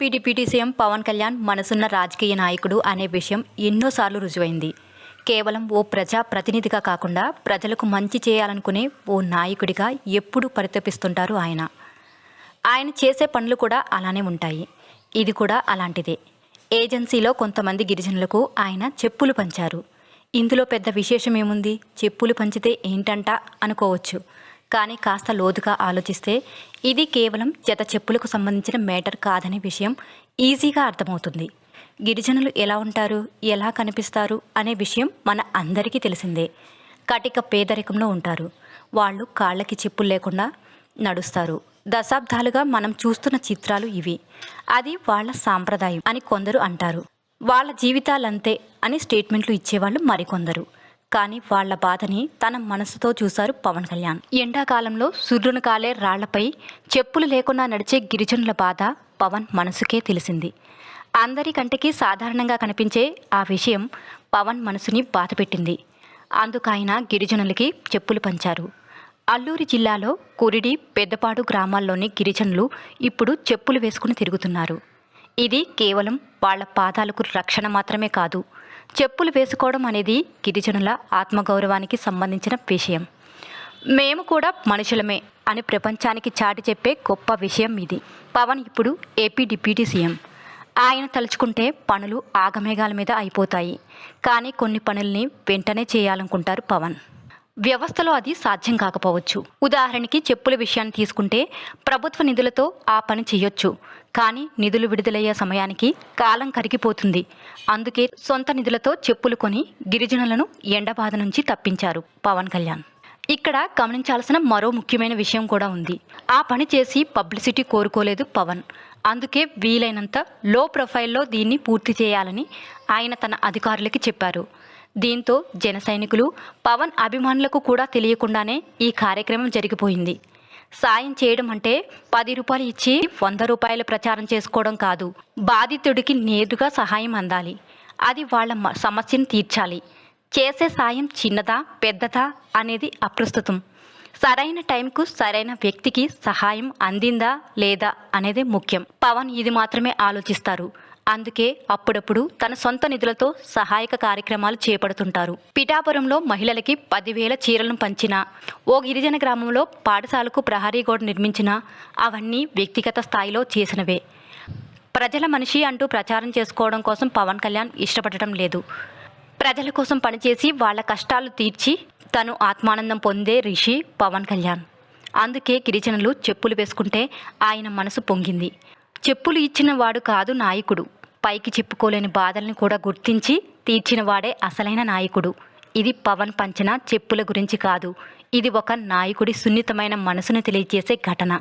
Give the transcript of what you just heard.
AP deputy CM Pawan Kalyan మనసున్న రాజకీయ నాయకుడు అనే విషయం ఎన్నోసార్లు రుజువైంది. కేవలం ఓ ప్రజా ప్రతినిధిగా కాకుండా ప్రజలకు మంచి చేయాలనుకునే ఓ నాయకుడిగా ఎప్పుడూ పరితపిస్తుంటారు ఆయన. ఆయన చేసే పనులు కూడా అలానే ఉంటాయి. ఇది కూడా అలాంటిదే. ఏజెన్సీలో కొంతమంది గిరిజనులకు ఆయన చెప్పులు పంచారు. ఇందులో పెద్ద విశేషం ఏముంది? చెప్పులు పంచితే ఏంటంట అనుకోవచ్చు. కానీ కాస్త లోతుగా ఆలోచిస్తే ఇది కేవలం జత చెప్పులకు సంబంధించిన మేటర్ కాదనే విషయం ఈజీగా అర్థమవుతుంది. గిరిజనులు ఎలా ఉంటారు, ఎలా కనిపిస్తారు అనే విషయం మన అందరికీ తెలిసిందే. కటిక పేదరికంలో ఉంటారు. వాళ్ళు కాళ్ళకి చెప్పులు లేకుండా నడుస్తారు. దశాబ్దాలుగా మనం చూస్తున్న చిత్రాలు ఇవి. అది వాళ్ళ సాంప్రదాయం అని కొందరు అంటారు. వాళ్ళ జీవితాలంతే అని స్టేట్మెంట్లు ఇచ్చేవాళ్ళు మరికొందరు. కానీ వాళ్ల బాధని తన మనసుతో చూశారు పవన్ కళ్యాణ్. ఎండాకాలంలో సుర్రును కాలే రాళ్లపై చెప్పులు లేకుండా నడిచే గిరిజనుల బాధ పవన్ మనసుకే తెలిసింది. అందరికంటికి సాధారణంగా కనిపించే ఆ విషయం పవన్ మనసుని బాధపెట్టింది. అందుకైన గిరిజనులకి చెప్పులు పంచారు. అల్లూరి జిల్లాలో కురిడి, పెద్దపాడు గ్రామాల్లోని గిరిజనులు ఇప్పుడు చెప్పులు వేసుకుని తిరుగుతున్నారు. ఇది కేవలం వాళ్ల పాదాలకు రక్షణ మాత్రమే కాదు. చెప్పులు వేసుకోవడం అనేది గిరిజనుల ఆత్మగౌరవానికి సంబంధించిన విషయం. మేము కూడా మనుషులమే అని ప్రపంచానికి చాటి చెప్పే గొప్ప విషయం ఇది. పవన్ ఇప్పుడు ఏపీ డిప్యూటీ సీఎం. ఆయన తలుచుకుంటే పనులు ఆగమేఘాల మీద అయిపోతాయి. కానీ కొన్ని పనుల్ని వెంటనే చేయాలనుకుంటారు పవన్. వ్యవస్థలో అది సాధ్యం కాకపోవచ్చు. ఉదాహరణకి చెప్పుల విషయాన్ని తీసుకుంటే ప్రభుత్వ నిధులతో ఆ పని చేయొచ్చు. కానీ నిధులు విడుదలయ్యే సమయానికి కాలం కరిగిపోతుంది. అందుకే సొంత నిధులతో చెప్పులు కొని గిరిజనులను ఎండబాధ నుంచి తప్పించారు పవన్ కళ్యాణ్. ఇక్కడ గమనించాల్సిన మరో ముఖ్యమైన విషయం కూడా ఉంది. ఆ పని చేసి పబ్లిసిటీ కోరుకోలేదు పవన్. అందుకే వీలైనంత లో ప్రొఫైల్లో దీన్ని పూర్తి చేయాలని ఆయన తన అధికారులకి చెప్పారు. దీంతో జన సైనికులు, పవన్ అభిమానులకు కూడా తెలియకుండానే ఈ కార్యక్రమం జరిగిపోయింది. సాయం చేయడం అంటే 10 రూపాయలు ఇచ్చి 100 రూపాయలు ప్రచారం చేసుకోవడం కాదు. బాధితుడికి నేరుగా సహాయం అందాలి. అది వాళ్ళ సమస్యను తీర్చాలి. చేసే సాయం చిన్నదా పెద్దదా అనేది అప్రస్తుతం. సరైన టైంకు సరైన వ్యక్తికి సహాయం అందిందా లేదా అనేదే ముఖ్యం. పవన్ ఇది మాత్రమే ఆలోచిస్తారు. అందుకే అప్పుడప్పుడు తన సొంత నిధులతో సహాయక కార్యక్రమాలు చేపడుతుంటారు. పిఠాపురంలో మహిళలకి 10,000 చీరలను పంచినా, ఓ గిరిజన గ్రామంలో పాఠశాలకు ప్రహరీ గోడ నిర్మించినా అవన్నీ వ్యక్తిగత స్థాయిలో చేసినవే. ప్రజల మనిషి అంటూ ప్రచారం చేసుకోవడం కోసం పవన్ కళ్యాణ్ ఇష్టపడటం లేదు. ప్రజల కోసం పనిచేసి వాళ్ళ కష్టాలు తీర్చి తను ఆత్మానందం పొందే రిషి పవన్ కళ్యాణ్. అందుకే గిరిజనులు చెప్పులు వేసుకుంటే ఆయన మనసు పొంగింది. చెప్పులు ఇచ్చిన వాడు కాదు నాయకుడు, పైకి చెప్పుకోలేని బాధల్ని కూడా గుర్తించి తీర్చిన వాడే అసలైన నాయకుడు. ఇది పవన్ పంచిన చెప్పుల గురించి కాదు. ఇది ఒక నాయకుడి సున్నితమైన మనసును తెలియజేసే ఘటన.